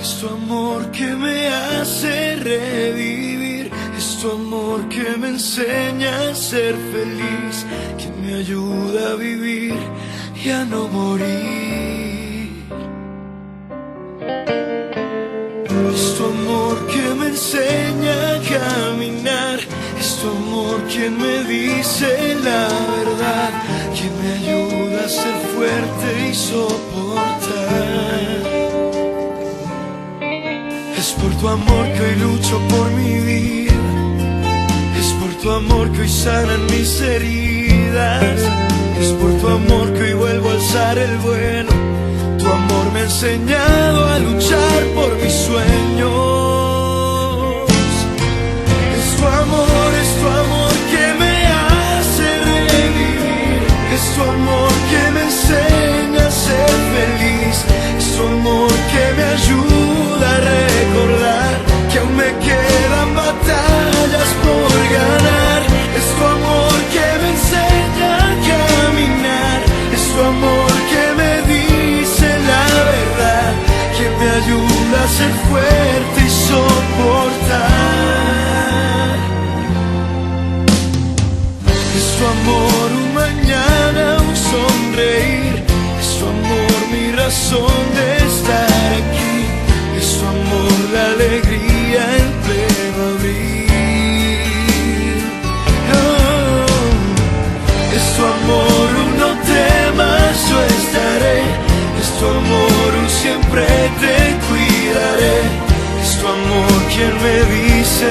Es tu amor que me hace revivir, es tu amor que me enseña a ser feliz, que me ayuda a vivir y a no morir. Es tu amor que me enseña a caminar, es tu amor quien me dice la verdad, quien me ayuda a ser fuerte y soportar. Es por tu amor que hoy lucho por mi vida, es por tu amor que hoy sanan mis heridas, es por tu amor que hoy vuelvo a alzar el vuelo. Tu amor me ha enseñado a luchar por mis sueños. Es tu amor que me hace revivir, es tu amor que me enseña a ser feliz, es tu amor que me ayuda a recordar que aún me quedan batallas por ganar. Es tu amor que me enseña a caminar, es tu amor que me dice la verdad, que me ayuda a ser fuerte y soportar. Es tu amor un mañana, un sonreír, es tu amor mi razón de estar aquí, es tu amor la alegría en pleno abril. Oh, es tu amor un no temas, yo estaré, es tu amor un siempre te cuidaré, es tu amor quien me dice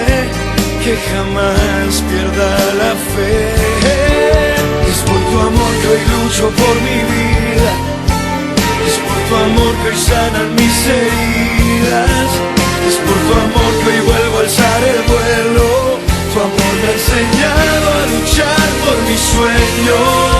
que jamás pierda la fe. Es por tu amor que hoy lucho por mi vida, es por tu amor que hoy sanan mis heridas, es por tu amor que hoy vuelvo a alzar el vuelo. Tu amor me ha enseñado a luchar por mis sueños.